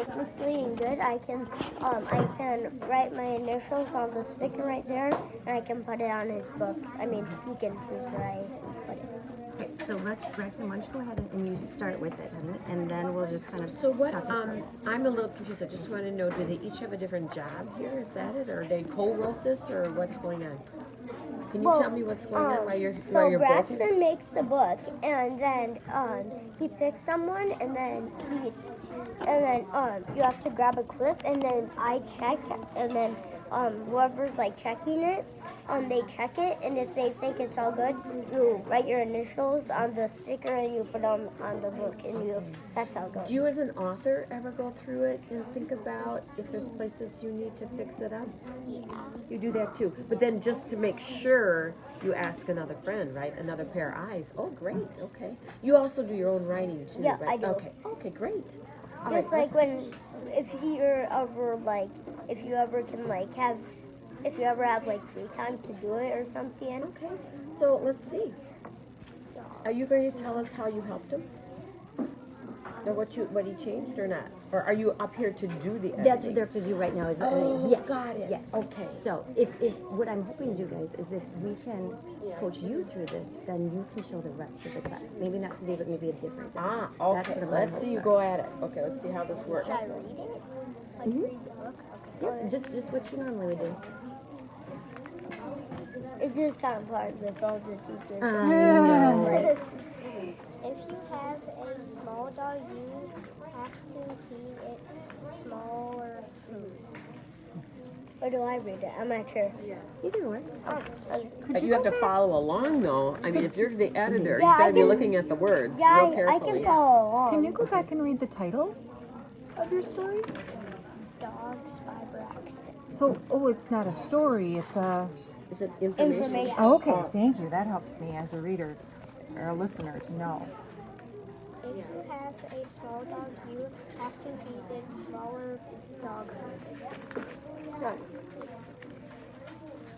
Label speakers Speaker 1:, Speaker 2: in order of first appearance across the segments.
Speaker 1: perfectly and good, I can write my initials on the sticker right there, and I can put it on his book. I mean, he can choose where I put it.
Speaker 2: Okay, so Braxton, why don't you go ahead and you start with it, and then we'll just kind of
Speaker 3: So what,
Speaker 2: talk it through.
Speaker 3: I'm a little confused. I just want to know, do they each have a different job here? Is that it? Or they co-wrote this, or what's going on? Can you tell me what's going on while you're both?
Speaker 1: Braxton makes the book, and then he picks someone, and then you have to grab a clip, and then I check, and then whoever's like checking it, they check it, and if they think it's all good, you write your initials on the sticker and you put them on the book, and that's how it goes.
Speaker 3: Do you as an author ever go through it and think about if there's places you need to fix it up?
Speaker 1: Yeah.
Speaker 3: You do that too. But then just to make sure, you ask another friend, right? Another pair of eyes. Oh, great. Okay. You also do your own writing too,
Speaker 1: Yeah,
Speaker 3: right?
Speaker 1: I do.
Speaker 3: Okay. Okay, great. All
Speaker 1: Just
Speaker 3: right,
Speaker 1: like if you ever have like free time to do it or something.
Speaker 3: Okay. So let's see. Are you going to tell us how you helped him? Or what he changed or not? Or are you up here to do the editing?
Speaker 2: That's what they're up to do right now. Is
Speaker 3: Oh, got it.
Speaker 2: Yes.
Speaker 3: Okay.
Speaker 2: So if what I'm hoping to do, guys, is if we can coach you through this, then you can show the rest of the class. Maybe not today, but maybe a different day.
Speaker 3: Ah,
Speaker 2: That's
Speaker 3: okay.
Speaker 2: what my
Speaker 3: Let's
Speaker 2: hopes
Speaker 3: see you
Speaker 2: are.
Speaker 3: go at it. Okay, let's see how this works.
Speaker 1: Should I read it? Like read the book? Okay.
Speaker 2: Yep, just what you normally would do.
Speaker 1: It's just kind of hard with all the teachers.
Speaker 2: know.
Speaker 1: If you have a small dog, you have to feed it smaller food. Or do I read it? I'm not sure.
Speaker 2: Either way.
Speaker 3: But you have to follow along, though. I mean, if you're the editor,
Speaker 1: Yeah,
Speaker 3: you gotta
Speaker 1: I
Speaker 3: be
Speaker 1: can-
Speaker 3: looking at the words
Speaker 1: Yeah,
Speaker 3: real
Speaker 1: I
Speaker 3: carefully.
Speaker 1: can follow along.
Speaker 4: Can you go back and read the title of your story?
Speaker 1: Dogs by Braxton.
Speaker 4: So, oh, it's not a story, it's a...
Speaker 3: Is it information?
Speaker 1: Information.
Speaker 4: Oh, okay, thank you. That helps me as a reader or a listener to know.
Speaker 1: If you have a small dog, you have to feed it smaller dog food.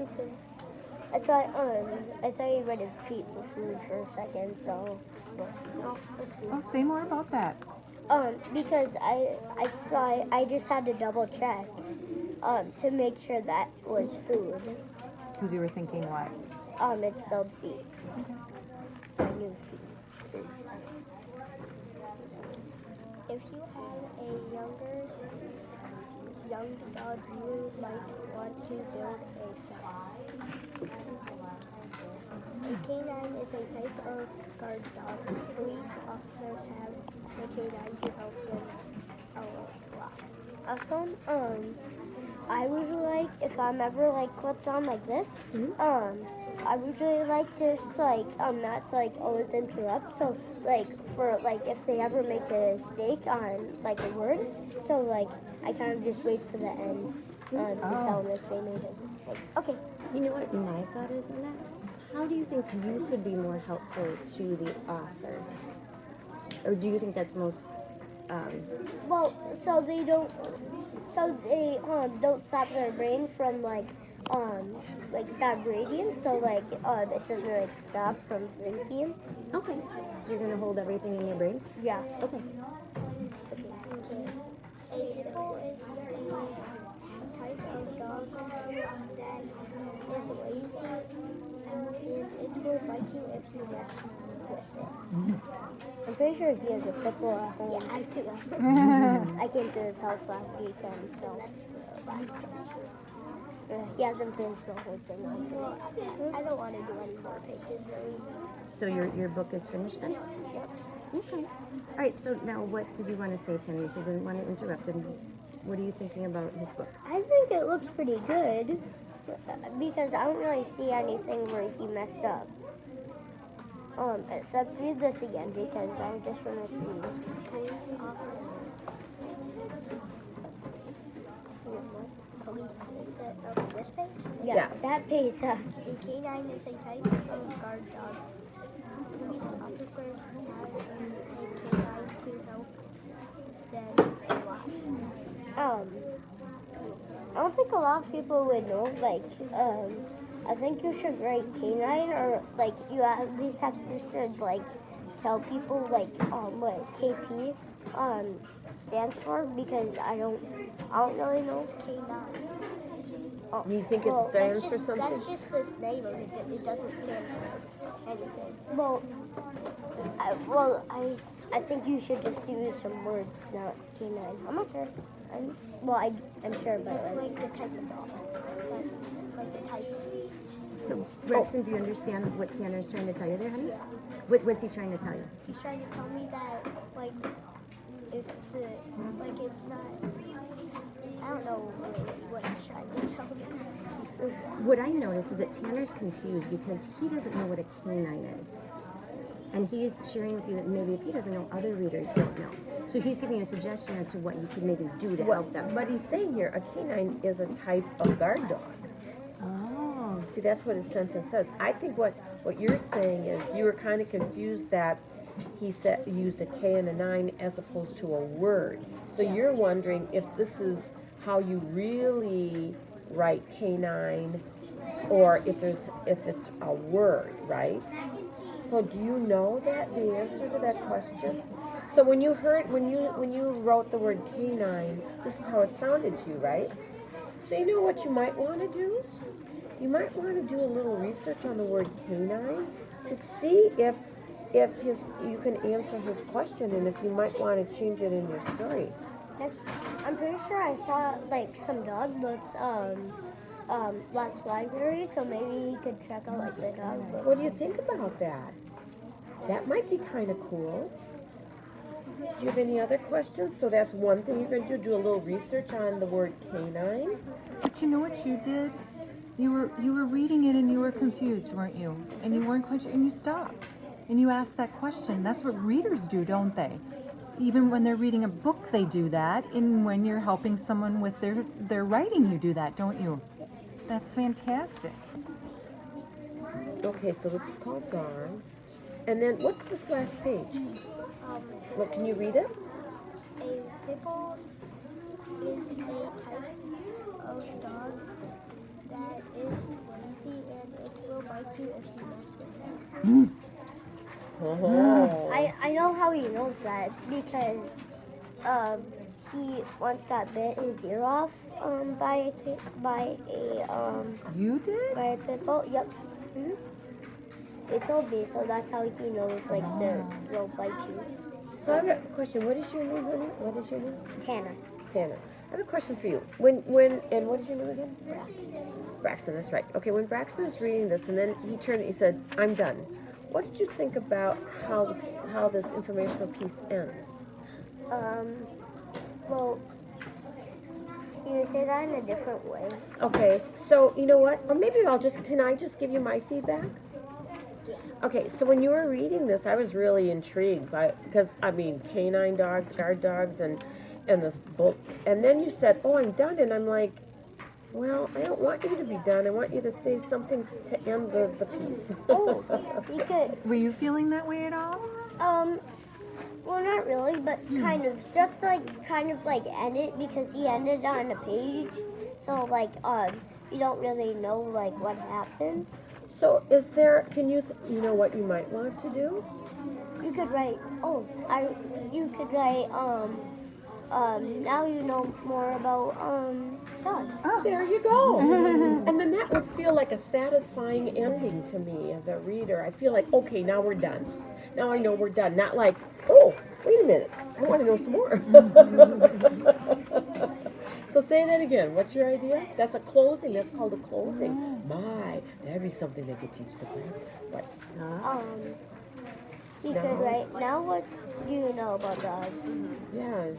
Speaker 1: Okay. I thought you read his feet for food for a second, so no, let's see.
Speaker 4: Oh, say more about that.
Speaker 1: Because I thought I just had to double check to make sure that was food.
Speaker 4: Because you were thinking what?
Speaker 1: It spelled feet. I knew feet. If you have a young dog, you might want to build a fence. A canine is a type of guard dog. Police officers have a canine to help them a lot. Also, I usually like, if I'm ever like clipped on like this, I usually like to just not to like always interrupt. So like for like if they ever make a mistake on like a word, so like I kind of just wait for the end to tell them if they made a mistake. Okay.
Speaker 2: You know what my thought is on that? How do you think you could be more helpful to the author? Or do you think that's most
Speaker 1: Well, so they don't stop their brain from like stop reading. So like it doesn't like stop from thinking.
Speaker 2: okay. So you're gonna hold everything in your brain?
Speaker 1: Yeah.
Speaker 2: Okay.
Speaker 1: A pitbull is a type of dog that is lazy and it will bite you if you mess with it. I'm pretty sure he has a pitbull at home. Yeah, I do. I came to his house last weekend, so he hasn't finished the whole thing. I don't want to do any more pages.
Speaker 2: So your book is finished then?
Speaker 1: Yep.
Speaker 2: Okay. All right, so now what did you want to say, Tanner? You said you didn't want to interrupt him. What are you thinking about his book?
Speaker 1: I think it looks pretty good because I don't really see anything where he messed up. Except read this again because I just want to see. Police officer. This page?
Speaker 3: Yeah.
Speaker 1: That page. A canine is a type of guard dog. Police officers have a canine to help them a lot. I don't think a lot of people would know. I think you should write canine, or like you at least should like tell people like what KP stands for because I don't really know. K9. Oh,
Speaker 3: You think it stands for something?
Speaker 1: That's just the name of it. It doesn't stand for anything. I think you should just use some words, not K9. I'm not sure. I'm sure, but like the type of dog. Like the type.
Speaker 2: So, Braxton, do you understand what Tanner's trying to tell you there, honey?
Speaker 1: Yeah.
Speaker 2: What's he trying to tell you?
Speaker 1: He's trying to tell me that like it's not. I don't know really what he's trying to tell me.
Speaker 2: What I notice is that Tanner's confused because he doesn't know what a canine is. And he's sharing with you that maybe if he doesn't know, other readers don't know. So he's giving you a suggestion as to what you could maybe do to help them.
Speaker 3: But he's saying here, a canine is a type of guard dog.
Speaker 2: Oh.
Speaker 3: See, that's what his sentence says. I think what you're saying is you were kind of confused that he used a K and a 9 as opposed to a word. So you're wondering if this is how you really write K9 or if it's a word, right? So do you know that the answer to that question? So when you wrote the word K9, this is how it sounded to you, right? So you know what you might want to do? You might want to do a little research on the word canine to see if you can answer his question and if you might want to change it in your story.
Speaker 1: I'm pretty sure I saw like some dog books last library, so maybe he could check out like the dog book.
Speaker 3: What do you think about that? That might be kind of cool. Do you have any other questions? So that's one thing you're going to do a little research on the word canine.
Speaker 4: But you know what you did? You were reading it and you were confused, weren't you? And you weren't quite sure, and you stopped. And you asked that question. That's what readers do, don't they? Even when they're reading a book, they do that. And when you're helping someone with their writing, you do that, don't you? That's fantastic.
Speaker 3: Okay, so this is called dogs. And then what's this last page? What, can you read it?
Speaker 1: A pit bull is a type of dog that is lazy and it will bite you if you mess with it.
Speaker 3: Oh.
Speaker 1: I know how he knows that because he once got bit his ear off by
Speaker 4: You did?
Speaker 1: a pit bull. Yep. Mm-hmm. They told me, so that's how he knows like they'll bite you.
Speaker 3: So I have a question. What is your name, honey? What is your name?
Speaker 1: Tanner.
Speaker 3: Tanner. I have a question for you. And what is your name again? Braxton, that's right. Okay, when Braxton was reading this and then he said, I'm done. What did you think about how this informational piece ends?
Speaker 1: Well, you say that in a different way.
Speaker 3: Okay, so you know what? Or maybe can I just give you my feedback? Okay, so when you were reading this, I was really intrigued because I mean, canine dogs, guard dogs, and this book. And then you said, "Oh, I'm done," and I'm like, "Well, I don't want you to be done. I want you to say something to end the piece."
Speaker 1: Oh, you could.
Speaker 4: Were you feeling that way at all?
Speaker 1: Well, not really, but kind of. Just kind of end it because he ended on a page, so you don't really know what happened.
Speaker 3: So, you know what you might want to do?
Speaker 1: You could write. You could write. Now you know more about dogs.
Speaker 3: There you go. And then that would feel like a satisfying ending to me as a reader. I feel like, okay, now we're done. Now I know we're done. Not like, oh, wait a minute, I want to know some more. So say that again. What's your idea? That's a closing. That's called a closing. My, that'd be something they could teach the class. What?
Speaker 1: You could write. Now what do you know about dogs?
Speaker 3: Yeah.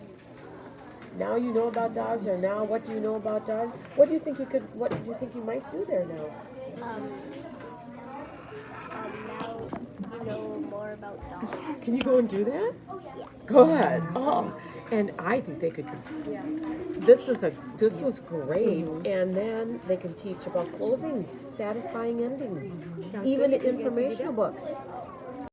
Speaker 3: Now you know about dogs, or now what do you know about dogs? What do you think you might do there now?
Speaker 1: Now you know more about dogs.
Speaker 3: Can you go and do that?
Speaker 1: Yeah.
Speaker 3: Go ahead. Oh, and I think they could. This was great, and then they can teach about closings, satisfying endings, even
Speaker 2: good. You guys
Speaker 3: informational books.